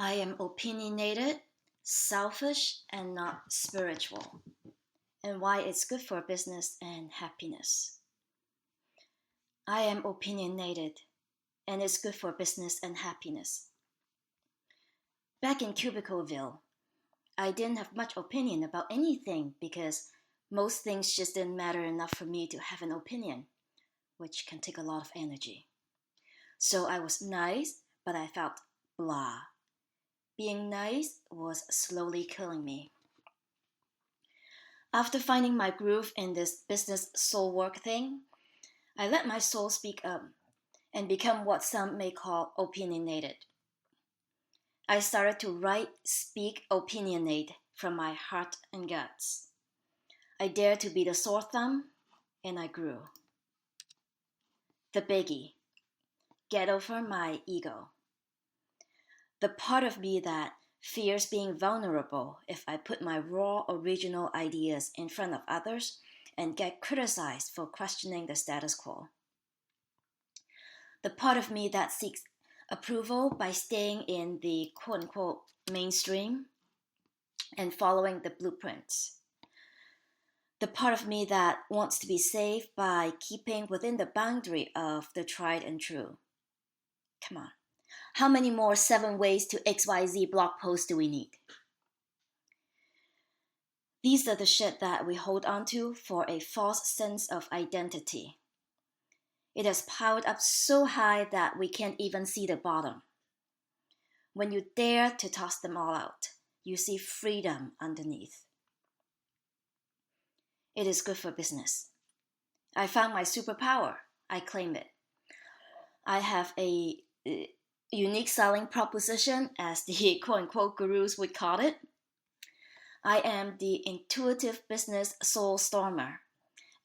I am opinionated, selfish, and not spiritual, and why it's good for business and happiness. I am opinionated, and it's good for business and happiness. Back in Cubicleville, I didn't have much opinion about anything because most things just didn't matter enough for me to have an opinion, which can take a lot of energy. So I was nice, but I felt blah. Being nice was slowly killing me. After finding my groove in this business soul work thing, I let my soul speak up and become what some may call opinionated. I started to write, speak, opinionate from my heart and guts. I dared to be the sore thumb, and I grew. The biggie: get over my ego. The part of me that fears being vulnerable if I put my raw, original ideas in front of others and get criticized for questioning the status quo. The part of me that seeks approval by staying in the quote unquote mainstream and following the blueprints. The part of me that wants to be safe by keeping within the boundary of the tried and true. Come on. How many more 7 ways to XYZ blog posts do we need? These are the shit that we hold on to for a false sense of identity. It has piled up so high that we can't even see the bottom. When you dare to toss them all out, you see freedom underneath. It is good for business. I found my superpower. I claim it. I have a unique selling proposition, as the quote-unquote gurus would call it. I am the intuitive business soul stormer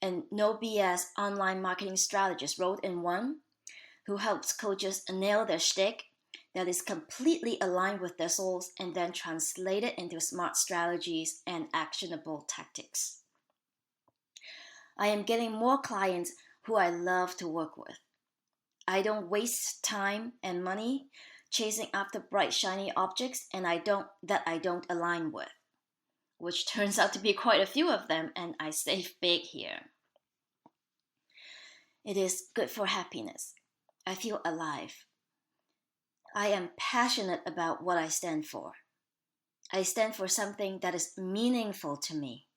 and no BS online marketing strategist rolled in one who helps coaches nail their shtick that is completely aligned with their souls and then translate it into smart strategies and actionable tactics. I am getting more clients who I love to work with. I don't waste time and money chasing after bright shiny objects that I don't align with, which turns out to be quite a few of them, and I save big here. It is good for happiness. I feel alive. I am passionate about what I stand for. I stand for something that is meaningful to me,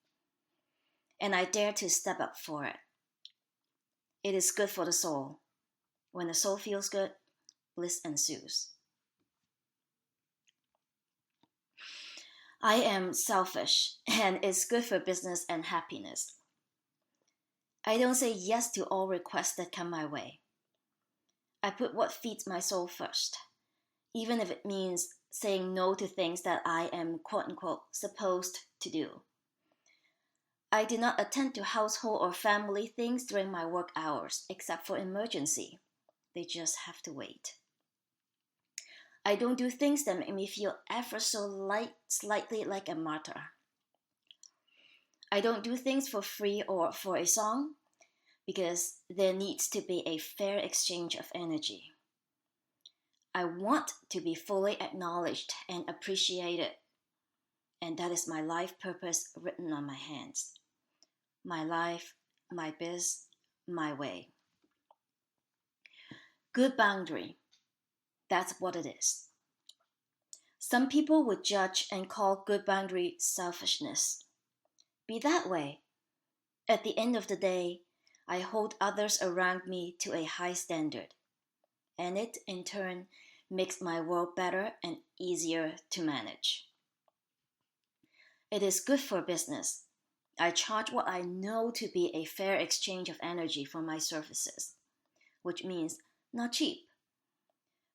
and I dare to step up for it. It is good for the soul. When the soul feels good, bliss ensues. I am selfish, and it's good for business and happiness. I don't say yes to all requests that come my way. I put what feeds my soul first, even if it means saying no to things that I am quote unquote supposed to do. I do not attend to household or family things during my work hours, except for emergency. They just have to wait. I don't do things that make me feel ever so slightly like a martyr. I don't do things for free or for a song because there needs to be a fair exchange of energy. I want to be fully acknowledged and appreciated, and that is my life purpose written on my hands. My life, my biz, my way. Good boundary. That's what it is. Some people would judge and call good boundary selfishness. Be that way. At the end of the day, I hold others around me to a high standard, and it in turn makes my world better and easier to manage. It is good for business. I charge what I know to be a fair exchange of energy for my services, which means not cheap.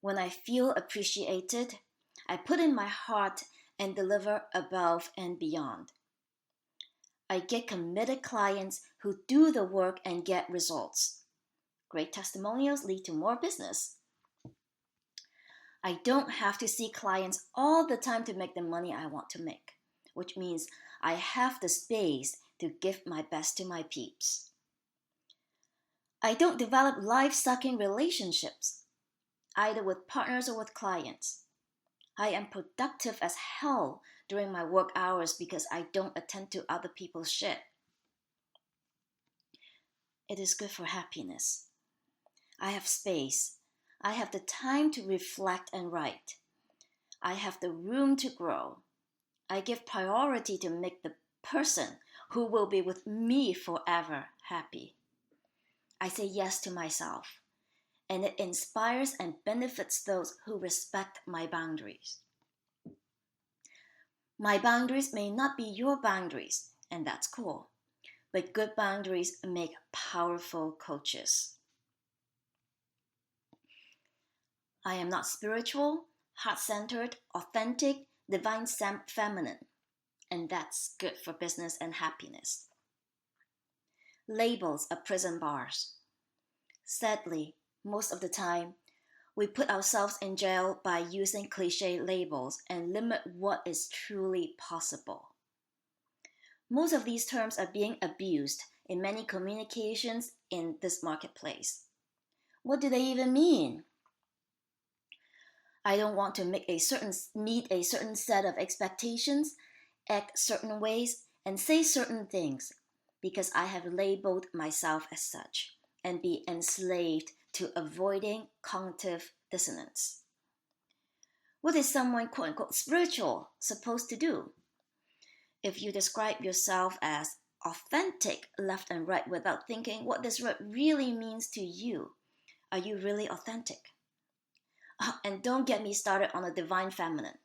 When I feel appreciated, I put in my heart and deliver above and beyond. I get committed clients who do the work and get results. Great testimonials lead to more business. I don't have to see clients all the time to make the money I want to make, which means I have the space to give my best to my peeps. I don't develop life-sucking relationships, either with partners or with clients. I am productive as hell during my work hours because I don't attend to other people's shit. It is good for happiness. I have space. I have the time to reflect and write. I have the room to grow. I give priority to make the person who will be with me forever happy. I say yes to myself, and it inspires and benefits those who respect my boundaries. My boundaries may not be your boundaries, and that's cool, but good boundaries make powerful coaches. I am not spiritual, heart centered, authentic, divine feminine, and that's good for business and happiness. Labels are prison bars. Sadly, most of the time, we put ourselves in jail by using cliche labels and limit what is truly possible. Most of these terms are being abused in many communications in this marketplace. What do they even mean? I don't want to meet a certain set of expectations, act certain ways, and say certain things because I have labeled myself as such and be enslaved to avoiding cognitive dissonance. What is someone quote unquote spiritual supposed to do? If you describe yourself as authentic left and right without thinking what this word really means to you, are you really authentic? Oh, and don't get me started on the divine feminine.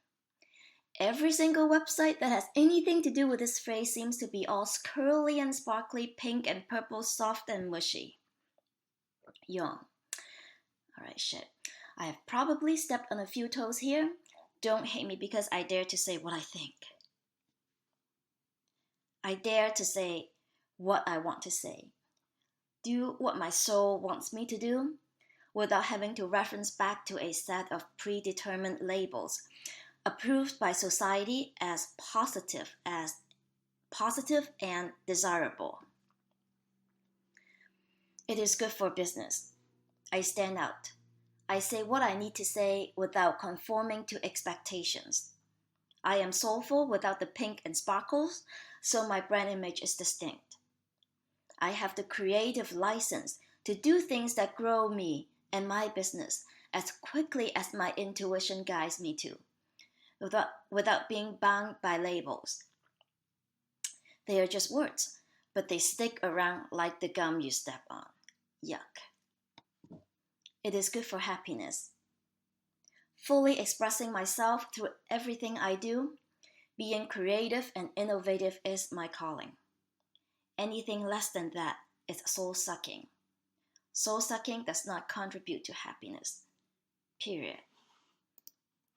Every single website that has anything to do with this phrase seems to be all curly and sparkly, pink and purple, soft and mushy. Yawn. Alright, shit. I have probably stepped on a few toes here. Don't hate me because I dare to say what I think. I dare to say what I want to say. Do what my soul wants me to do without having to reference back to a set of predetermined labels approved by society as positive and desirable. It is good for business. I stand out. I say what I need to say without conforming to expectations. I am soulful without the pink and sparkles, so my brand image is distinct. I have the creative license to do things that grow me and my business as quickly as my intuition guides me to, without being bound by labels. They are just words, but they stick around like the gum you step on. Yuck. It is good for happiness. Fully expressing myself through everything I do, being creative and innovative is my calling. Anything less than that is soul sucking. Soul sucking does not contribute to happiness. Period.